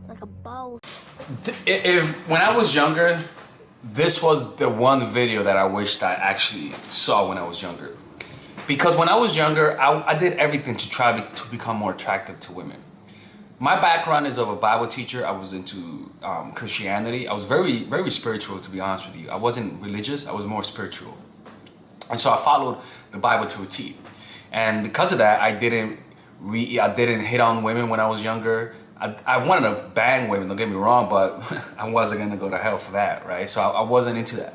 Like a boss. When I was younger, this was the one video that I wished I actually saw when I was younger. Because when I was younger, I did everything to try to become more attractive to women. My background is of a Bible teacher. I was into Christianity. I was very, very spiritual, to be honest with you. I wasn't religious, I was more spiritual. And so I followed the Bible to a T. And because of that, I didn't hit on women when I was younger. I wanted to bang women, don't get me wrong, but I wasn't gonna go to hell for that, right? So I wasn't into that.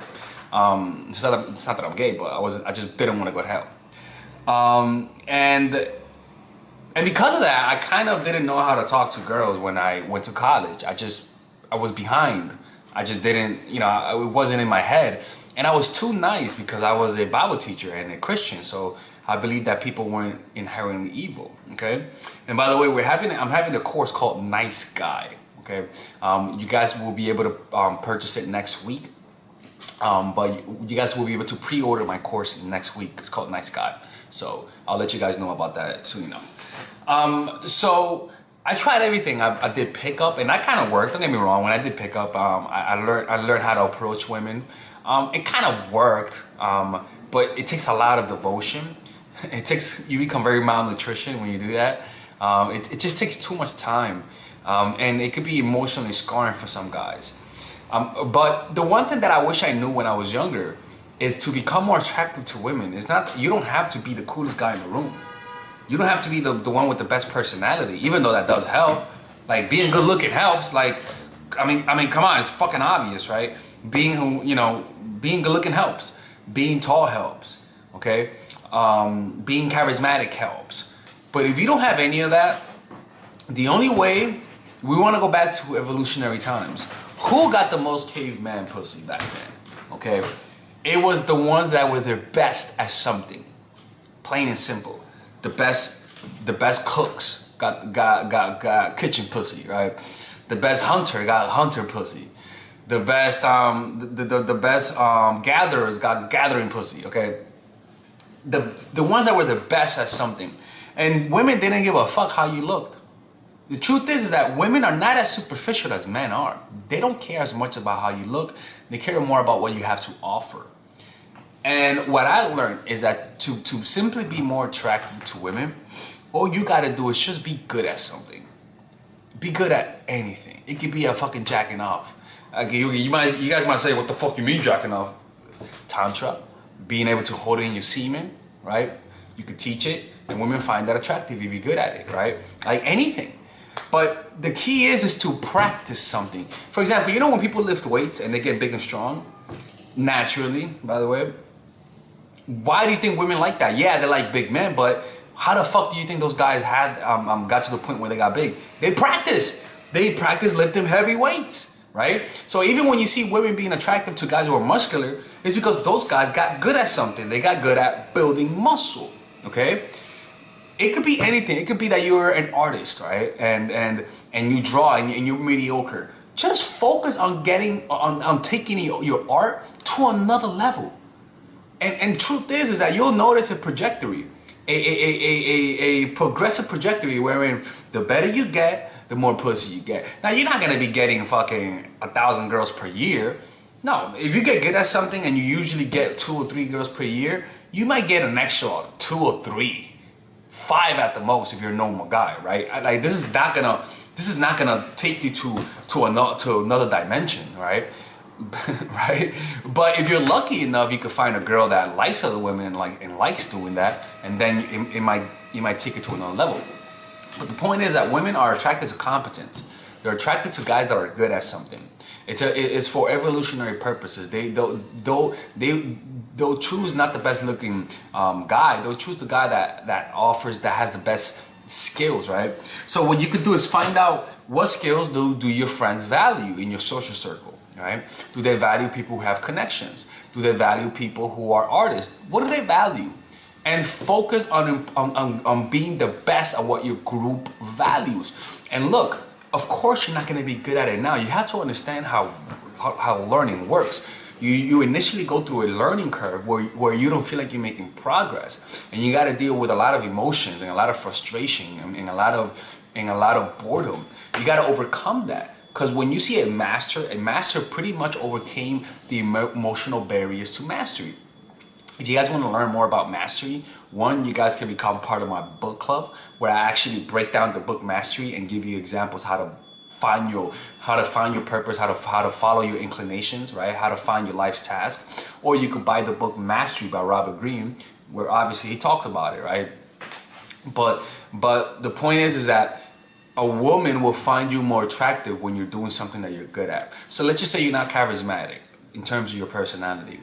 It's not that I'm gay, but I just didn't want to go to hell. And because of that, I kind of didn't know how to talk to girls when I went to college. I was behind. I just didn't, it wasn't in my head. And I was too nice because I was a Bible teacher and a Christian. So I believed that people weren't inherently evil, okay? And by the way, I'm having a course called Nice Guy, okay? You guys will be able to purchase it next week. But you guys will be able to pre-order my course next week. It's called Nice Guy. So I'll let you guys know about that soon enough. So I tried everything. I did pickup, and that kind of worked. Don't get me wrong. When I did pickup, I learned how to approach women. It kind of worked, but it takes a lot of devotion. You become very malnutrition when you do that. It just takes too much time, and it could be emotionally scarring for some guys. But the one thing that I wish I knew when I was younger is to become more attractive to women. You don't have to be the coolest guy in the room. You don't have to be the one with the best personality, even though that does help. Like, being good looking helps. Like, I mean, come on, it's fucking obvious, right? Being good looking helps. Being tall helps, okay? Being charismatic helps. But if you don't have any of that, the only way, we want to go back to evolutionary times. Who got the most caveman pussy back then? Okay, it was the ones that were their best at something. Plain and simple. The best cooks got kitchen pussy, right? The best hunter got hunter pussy. The best gatherers got gathering pussy. Okay, the ones that were the best at something, and women didn't give a fuck how you looked. The truth is that women are not as superficial as men are. They don't care as much about how you look. They care more about what you have to offer. And what I learned is that to simply be more attractive to women, all you gotta do is just be good at something. Be good at anything. It could be a fucking jacking off. You guys might say, what the fuck you mean jacking off? Tantra, being able to hold in your semen, right? You could teach it, and women find that attractive if you're good at it, right? Like anything. But the key is to practice something. For example, when people lift weights and they get big and strong, naturally, by the way, why do you think women like that? Yeah, they like big men, but how the fuck do you think those guys got to the point where they got big? They practice lifting heavy weights, right? So even when you see women being attractive to guys who are muscular, it's because those guys got good at something. They got good at building muscle, okay? It could be anything. It could be that you're an artist, right? And you draw and you're mediocre. Just focus on taking your art to another level. And truth is that you'll notice a trajectory, a progressive trajectory wherein the better you get, the more pussy you get. Now, you're not gonna be getting fucking 1,000 girls per year. No, if you get good at something and you usually get 2 or 3 girls per year, you might get an extra 2 or 3. 5 at the most if you're a normal guy, right? Like, this is not gonna take you to another dimension, right? Right? But if you're lucky enough, you could find a girl that likes other women and likes doing that, and then it might take it to another level. But the point is that women are attracted to competence. They're attracted to guys that are good at something. It's for evolutionary purposes. They'll choose not the best looking guy. They'll choose the guy that has the best skills, right? So what you could do is find out what skills do your friends value in your social circle, right? Do they value people who have connections? Do they value people who are artists? What do they value? And focus on being the best at what your group values. And look, of course you're not going to be good at it now. You have to understand how learning works. You initially go through a learning curve where you don't feel like you're making progress, and you got to deal with a lot of emotions and a lot of frustration and a lot of and a lot of boredom. You got to overcome that. Because when you see a master pretty much overcame the emotional barriers to mastery. If you guys want to learn more about mastery, one, you guys can become part of my book club, where I actually break down the book Mastery and give you examples how to find your purpose, how to follow your inclinations, right? How to find your life's task. Or you could buy the book Mastery by Robert Greene, where obviously he talks about it, right? But the point is that a woman will find you more attractive when you're doing something that you're good at. So let's just say you're not charismatic in terms of your personality,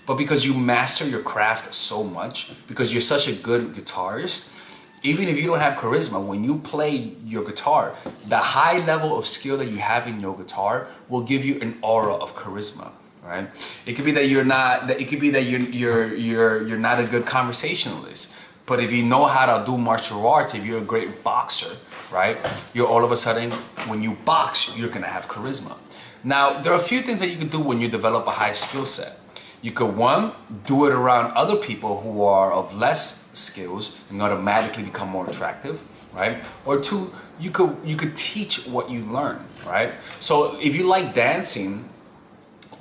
but because you master your craft so much, because you're such a good guitarist, even if you don't have charisma, when you play your guitar, the high level of skill that you have in your guitar will give you an aura of charisma, right? It could be that you're not. It could be that you're not a good conversationalist. But if you know how to do martial arts, if you're a great boxer, right? You're all of a sudden, when you box, you're gonna have charisma. Now, there are a few things that you can do when you develop a high skill set. You could, one, do it around other people who are of less skills and automatically become more attractive, right? Or two, you could teach what you learn, right? So if you like dancing,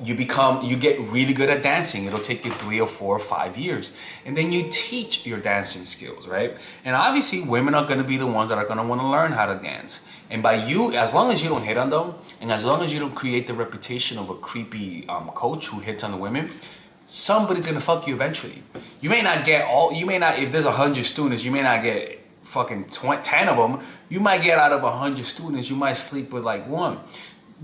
you get really good at dancing. It'll take you 3 or 4 or 5 years. And then you teach your dancing skills, right? And obviously women are gonna be the ones that are gonna wanna learn how to dance. And by you, as long as you don't hit on them, and as long as you don't create the reputation of a creepy coach who hits on the women, somebody's gonna fuck you eventually. You may not, if there's 100 students, you may not get fucking 10 of them. You might get out of 100 students, you might sleep with like 1.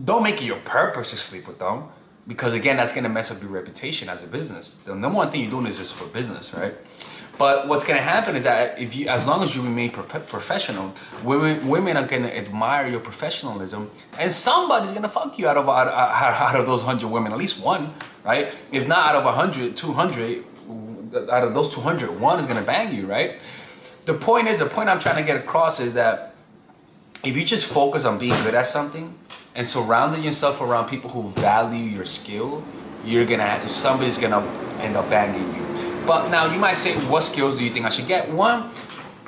Don't make it your purpose to sleep with them, because again, that's gonna mess up your reputation as a business. The number one thing you're doing is just for business, right? But what's gonna happen is that as long as you remain professional, women are gonna admire your professionalism, and somebody's gonna fuck you out of those 100 women, at least one, right? If not out of 100, 200, out of those 200, one is gonna bang you, right? The point I'm trying to get across is that if you just focus on being good at something and surrounding yourself around people who value your skill, somebody's gonna end up banging you. But now you might say, what skills do you think I should get? One,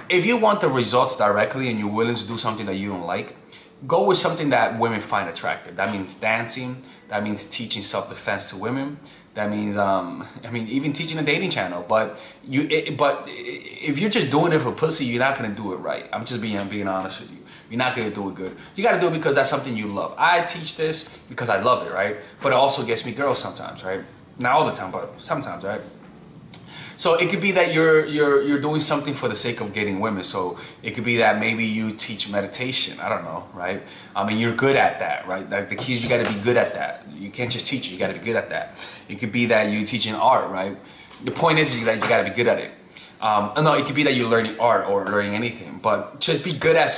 if you want the results directly and you're willing to do something that you don't like, go with something that women find attractive. That means dancing. That means teaching self-defense to women. That means, even teaching a dating channel. But if you're just doing it for pussy, you're not gonna do it right. I'm just being honest with you. You're not gonna do it good. You gotta do it because that's something you love. I teach this because I love it, right? But it also gets me girls sometimes, right? Not all the time, but sometimes, right? So it could be that you're doing something for the sake of getting women. So it could be that maybe you teach meditation. I don't know, right? You're good at that, right? Like the key is you got to be good at that. You can't just teach it. You got to be good at that. It could be that you teach an art, right? The point is that you got to be good at it. No, it could be that you're learning art or learning anything, but just be good at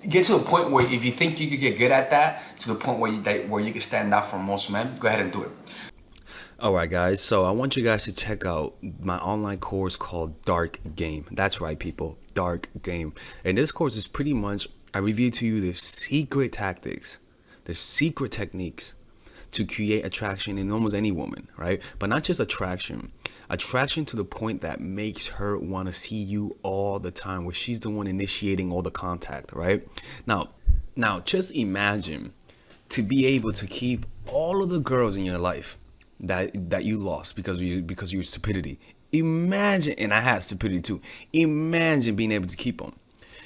get to a point where if you think you could get good at that, to the point where you can stand out from most men, go ahead and do it. Alright guys, so I want you guys to check out my online course called Dark Game. That's right people, Dark Game. And this course is pretty much, I review to you the secret tactics, the secret techniques to create attraction in almost any woman, right? But not just attraction to the point that makes her want to see you all the time, where she's the one initiating all the contact, right? Now just imagine to be able to keep all of the girls in your life that you lost because of your stupidity. Imagine, and I had stupidity too. Imagine being able to keep them.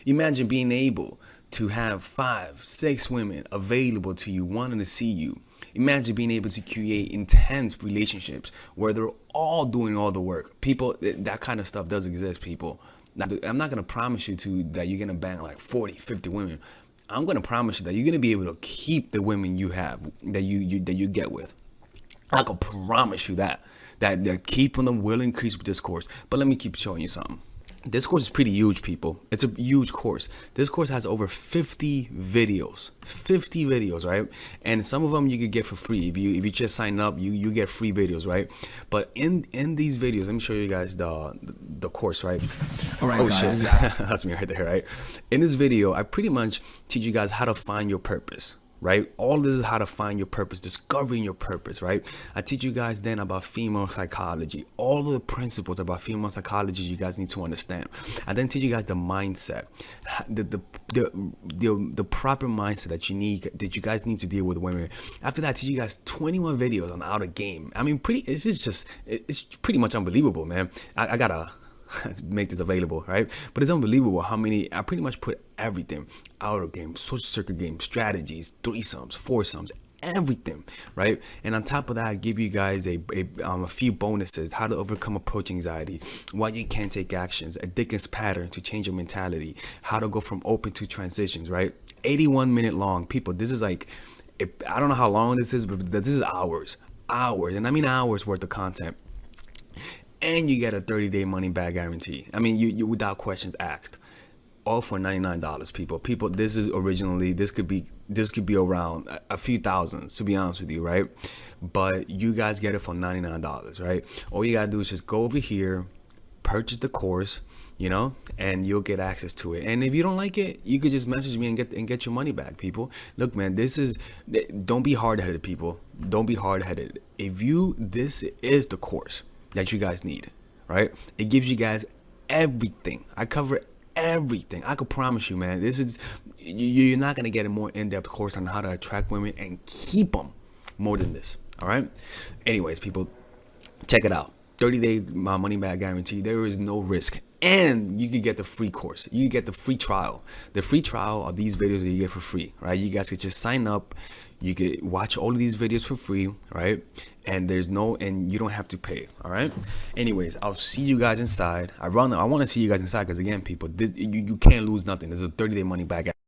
Imagine being able to have 5, 6 women available to you, wanting to see you. Imagine being able to create intense relationships where they're all doing all the work. People, that kind of stuff does exist, people. Now, I'm not gonna promise you that you're gonna bang like 40, 50 women. I'm gonna promise you that you're gonna be able to keep the women you have, that you get with. I can promise you that keeping them will increase with this course. But let me keep showing you something. This course is pretty huge, people. It's a huge course. This course has over 50 videos, right? And some of them you could get for free. If you just sign up, you get free videos, right? But in these videos, let me show you guys the course, right? All right, guys. Shit. That's me right there, right? In this video, I pretty much teach you guys how to find your purpose. right? All this is how to find your purpose, discovering your purpose, right? I teach you guys then about female psychology, all of the principles about female psychology you guys need to understand. I then teach you guys the mindset, the proper mindset that you guys need to deal with women. After that, I teach you guys 21 videos on how to game. I mean, it's pretty much unbelievable, man. I gotta make this available, right? But it's unbelievable how many I pretty much put everything: outer game, social circuit game, strategies, threesomes, foursomes, everything, right? And on top of that, I give you guys a few bonuses: how to overcome approach anxiety, why you can't take actions, a Dickens pattern to change your mentality, how to go from open to transitions, right? 81-minute long, people. This is like, I don't know how long this is, but this is hours, and I mean hours worth of content. And you get a 30-day money back guarantee. I mean, you without questions asked. All for $99, people. This could be around a few thousands, to be honest with you, right? But you guys get it for $99, right? All you gotta do is just go over here, purchase the course, and you'll get access to it. And if you don't like it, you could just message me and get your money back, people. Look, man, don't be hard-headed, people. Don't be hard-headed. This is the course that you guys need, right? It gives you guys everything. I cover everything. I could promise you, man, you're not gonna get a more in-depth course on how to attract women and keep them more than this. All right. Anyways, people, check it out. 30-day money back guarantee. There is no risk, and you can get the free course. You can get the free trial. The free trial are these videos that you get for free, right? You guys could just sign up. You could watch all of these videos for free, right? And you don't have to pay. All right. Anyways, I'll see you guys inside. I want to see you guys inside because, again, people, you can't lose nothing. There's a 30-day money back.